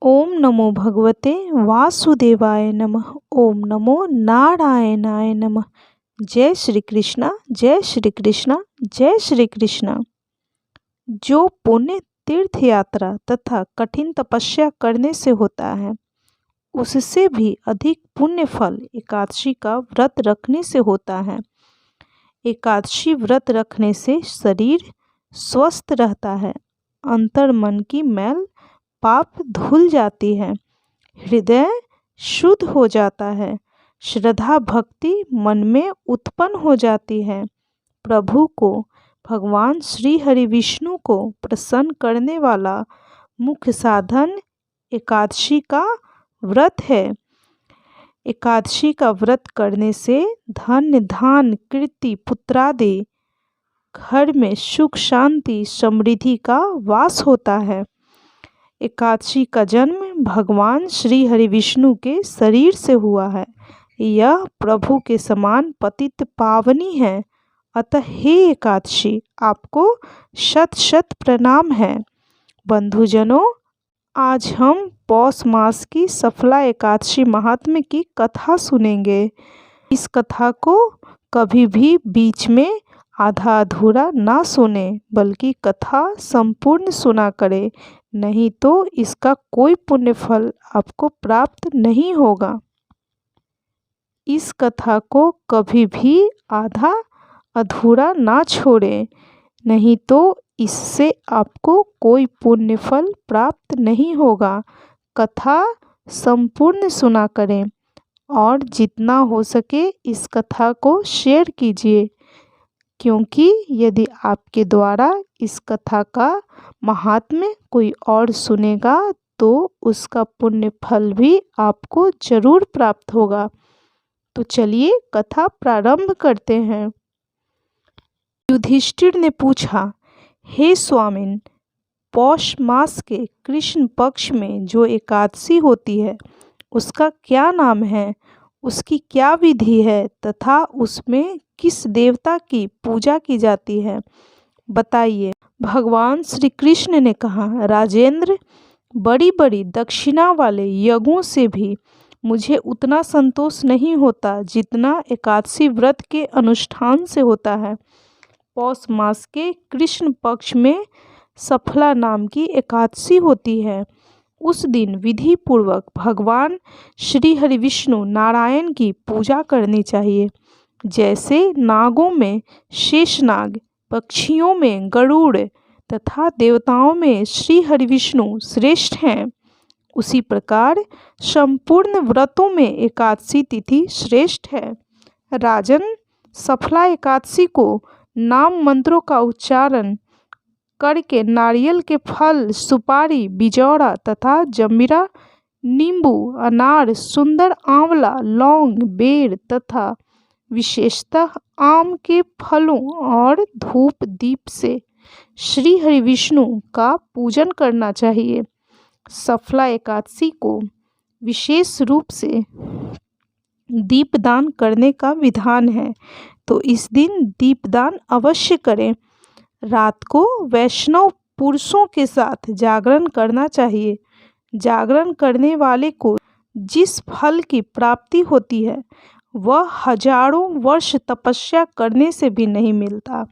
ओम नमो भगवते वासुदेवाय नमः। ओम नमो नारायणाय नमः। जय श्री कृष्णा, जय श्री कृष्णा, जय श्री कृष्णा। जो पुण्य तीर्थ यात्रा तथा कठिन तपस्या करने से होता है, उससे भी अधिक पुण्य फल एकादशी का व्रत रखने से होता है। एकादशी व्रत रखने से शरीर स्वस्थ रहता है, अंतर मन की मैल पाप धुल जाती है, हृदय शुद्ध हो जाता है, श्रद्धा भक्ति मन में उत्पन्न हो जाती है। प्रभु को, भगवान श्री हरि विष्णु को प्रसन्न करने वाला मुख्य साधन एकादशी का व्रत है। एकादशी का व्रत करने से धन धान कीर्ति पुत्रादि घर में सुख शांति समृद्धि का वास होता है। एकादशी का जन्म भगवान श्री हरि विष्णु के शरीर से हुआ है। यह प्रभु के समान पतित पावनी है। अतः हे एकादशी, आपको शत शत प्रणाम है। बंधुजनों, आज हम पौष मास की सफला एकादशी महात्म्य की कथा सुनेंगे। इस कथा को कभी भी बीच में आधा अधूरा ना सुने, बल्कि कथा संपूर्ण सुना करें, नहीं तो इसका कोई पुण्य फल आपको प्राप्त नहीं होगा। इस कथा को कभी भी आधा अधूरा ना छोड़ें, नहीं तो इससे आपको कोई पुण्य फल प्राप्त नहीं होगा। कथा संपूर्ण सुना करें और जितना हो सके इस कथा को शेयर कीजिए, क्योंकि यदि आपके द्वारा इस कथा का महात्म्य कोई और सुनेगा तो उसका पुण्य फल भी आपको जरूर प्राप्त होगा। तो चलिए कथा प्रारंभ करते हैं। युधिष्ठिर ने पूछा, हे स्वामिन, पौष मास के कृष्ण पक्ष में जो एकादशी होती है उसका क्या नाम है, उसकी क्या विधि है तथा उसमें किस देवता की पूजा की जाती है, बताइए। भगवान श्री कृष्ण ने कहा, राजेंद्र, बड़ी बड़ी दक्षिणा वाले यज्ञों से भी मुझे उतना संतोष नहीं होता जितना एकादशी व्रत के अनुष्ठान से होता है। पौष मास के कृष्ण पक्ष में सफला नाम की एकादशी होती है। उस दिन विधि पूर्वक भगवान श्री हरि विष्णु नारायण की पूजा करनी चाहिए। जैसे नागों में शेषनाग, पक्षियों में गरुड़ तथा देवताओं में श्री हरि विष्णु श्रेष्ठ हैं, उसी प्रकार संपूर्ण व्रतों में एकादशी तिथि श्रेष्ठ है। राजन, सफला एकादशी को नाम मंत्रों का उच्चारण करके नारियल के फल, सुपारी, बिजौरा तथा जंबीरा, नींबू, अनार, सुंदर आंवला, लौंग, बेर तथा विशेषतः आम के फलों और धूप दीप से श्री हरि विष्णु का पूजन करना चाहिए। सफला एकादशी को विशेष रूप से दीपदान करने का विधान है, तो इस दिन दीपदान अवश्य करें। रात को वैष्णव पुरुषों के साथ जागरण करना चाहिए। जागरण करने वाले को जिस फल की प्राप्ति होती है वह हजारों वर्ष तपस्या करने से भी नहीं मिलता।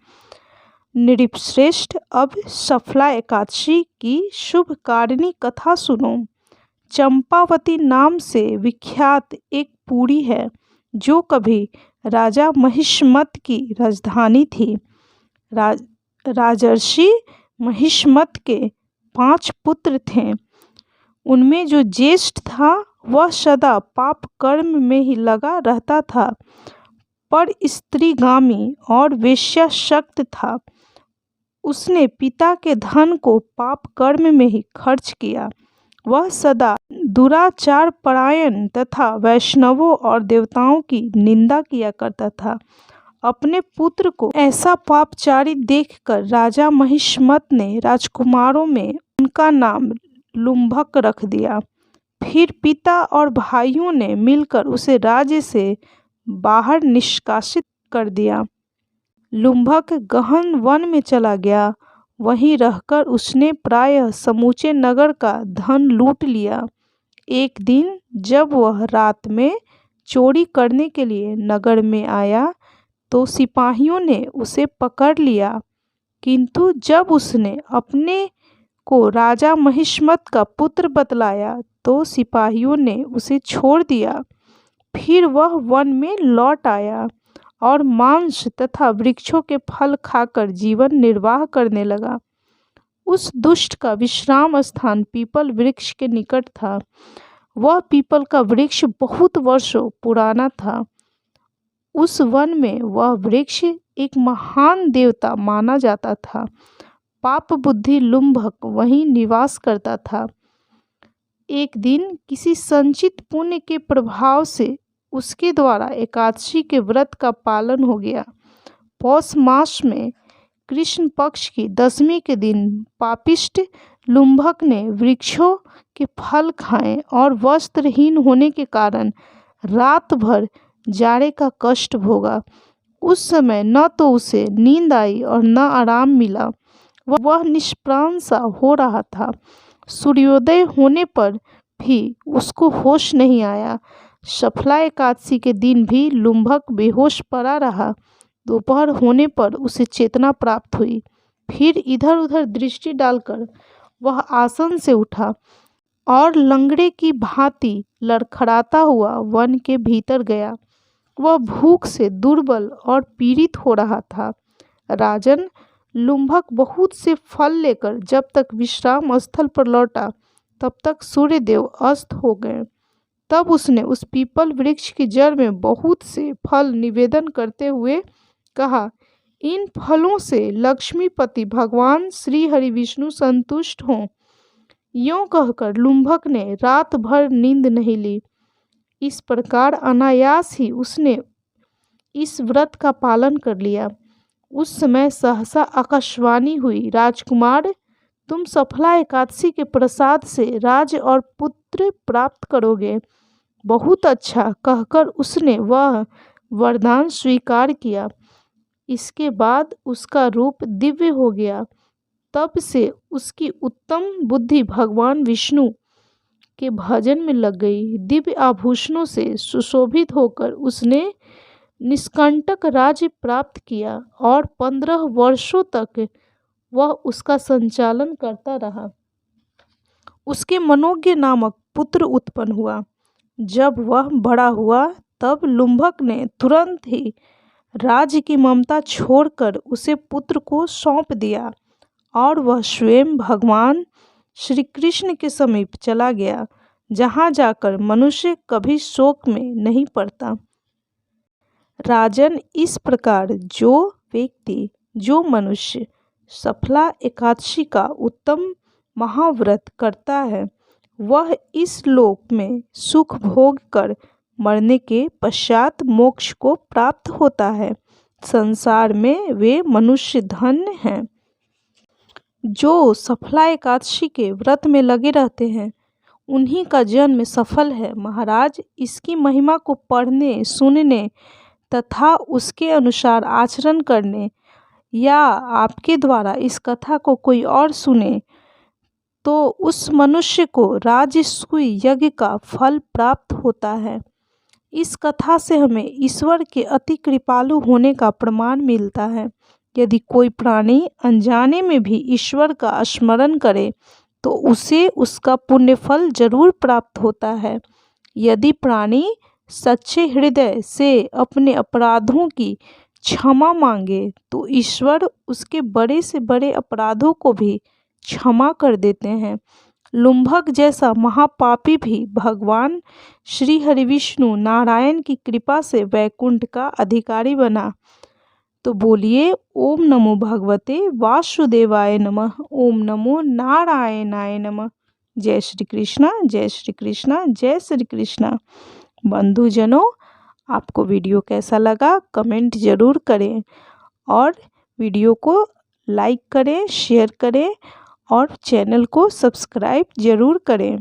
नृपश्रेष्ठ, अब सफला एकादशी की शुभकारिणी कथा सुनो। चंपावती नाम से विख्यात एक पुरी है जो कभी राजा महिष्मत की राजधानी थी। राजर्षि महिष्मत के 5 पुत्र थे। उनमें जो ज्येष्ठ था वह सदा पाप कर्म में ही लगा रहता था, पर स्त्रीगामी और वेश्याशक्त था। उसने पिता के धन को पाप कर्म में ही खर्च किया। वह सदा दुराचार परायण तथा वैष्णवों और देवताओं की निंदा किया करता था। अपने पुत्र को ऐसा पापचारी देखकर राजा महिष्मत ने राजकुमारों में उनका नाम लुम्भक रख दिया। फिर पिता और भाइयों ने मिलकर उसे राज्य से बाहर निष्कासित कर दिया। लुम्भक गहन वन में चला गया। वहीं रहकर उसने प्रायः समूचे नगर का धन लूट लिया। एक दिन जब वह रात में चोरी करने के लिए नगर में आया तो सिपाहियों ने उसे पकड़ लिया, किंतु जब उसने अपने को राजा महिष्मत का पुत्र बतलाया तो सिपाहियों ने उसे छोड़ दिया। फिर वह वन में लौट आया और मांस तथा वृक्षों के फल खाकर जीवन निर्वाह करने लगा। उस दुष्ट का विश्राम स्थान पीपल वृक्ष के निकट था। वह पीपल का वृक्ष बहुत वर्षों पुराना था। उस वन में वह वृक्ष एक महान देवता माना जाता था। पाप बुद्धि लुम्भक वहीं निवास करता था। एक दिन किसी संचित पुण्य के प्रभाव से उसके द्वारा एकादशी के व्रत का पालन हो गया। पौष मास में कृष्ण पक्ष की दशमी के दिन पापिष्ट लुम्भक ने वृक्षों के फल खाए और वस्त्रहीन होने के कारण रात भर जाड़े का कष्ट भोगा। उस समय न तो उसे नींद आई और न आराम मिला। वह निष्प्राण सा हो रहा था। सूर्योदय होने पर भी उसको होश नहीं आया। सफला एकादशी के दिन भी लुम्भक बेहोश पड़ा रहा। दोपहर होने पर उसे चेतना प्राप्त हुई। फिर इधर उधर दृष्टि डालकर वह आसन से उठा और लंगड़े की भांति लड़खड़ाता हुआ वन के भीतर गया। वह भूख से दुर्बल और पीड़ित हो रहा था। राजन लुम्भक बहुत से फल लेकर जब तक विश्राम स्थल पर लौटा तब तक सूर्यदेव अस्त हो गए। तब उसने उस पीपल वृक्ष की जड़ में बहुत से फल निवेदन करते हुए कहा, इन फलों से लक्ष्मीपति भगवान श्री हरि विष्णु संतुष्ट हों। यूं कहकर लुम्भक ने रात भर नींद नहीं ली। इस प्रकार अनायास ही उसने इस व्रत का पालन कर लिया। उस समय सहसा आकाशवाणी हुई, राजकुमार, तुम सफला एकादशी के प्रसाद से राज और पुत्र प्राप्त करोगे। बहुत अच्छा कहकर उसने वह वरदान स्वीकार किया। इसके बाद उसका रूप दिव्य हो गया। तब से उसकी उत्तम बुद्धि भगवान विष्णु के भजन में लग गई। दिव्य आभूषणों से सुशोभित होकर उसने निष्कंटक राज्य प्राप्त किया और 15 वर्षों तक वह उसका संचालन करता रहा। उसके मनोज्ञ नामक पुत्र उत्पन्न हुआ। जब वह बड़ा हुआ तब लुम्भक ने तुरंत ही राज्य की ममता छोड़कर उसे पुत्र को सौंप दिया और वह स्वयं भगवान श्री कृष्ण के समीप चला गया, जहाँ जाकर मनुष्य कभी शोक में नहीं पड़ता। राजन, इस प्रकार जो मनुष्य सफला एकादशी का उत्तम महाव्रत करता है वह इस लोक में सुख भोग कर मरने के पश्चात मोक्ष को प्राप्त होता है। संसार में वे मनुष्य धन्य हैं जो सफला एकादशी के व्रत में लगे रहते हैं, उन्हीं का जन्म सफल है। महाराज, इसकी महिमा को पढ़ने, सुनने तथा उसके अनुसार आचरण करने या आपके द्वारा इस कथा को कोई और सुने तो उस मनुष्य को राजसूय यज्ञ का फल प्राप्त होता है। इस कथा से हमें ईश्वर के अति कृपालु होने का प्रमाण मिलता है। यदि कोई प्राणी अनजाने में भी ईश्वर का स्मरण करे तो उसे उसका पुण्य फल जरूर प्राप्त होता है। यदि प्राणी सच्चे हृदय से अपने अपराधों की क्षमा मांगे तो ईश्वर उसके बड़े से बड़े अपराधों को भी क्षमा कर देते हैं। लुम्भक जैसा महापापी भी भगवान श्री हरि विष्णु नारायण की कृपा से वैकुंठ का अधिकारी बना। तो बोलिए ओम नमो भगवते वासुदेवाय नमः। ओम नमो नारायणाय नमः। जय श्री कृष्णा, जय श्री कृष्णा, जय श्री कृष्णा। बंधुजनों, आपको वीडियो कैसा लगा कमेंट ज़रूर करें और वीडियो को लाइक करें, शेयर करें और चैनल को सब्सक्राइब ज़रूर करें।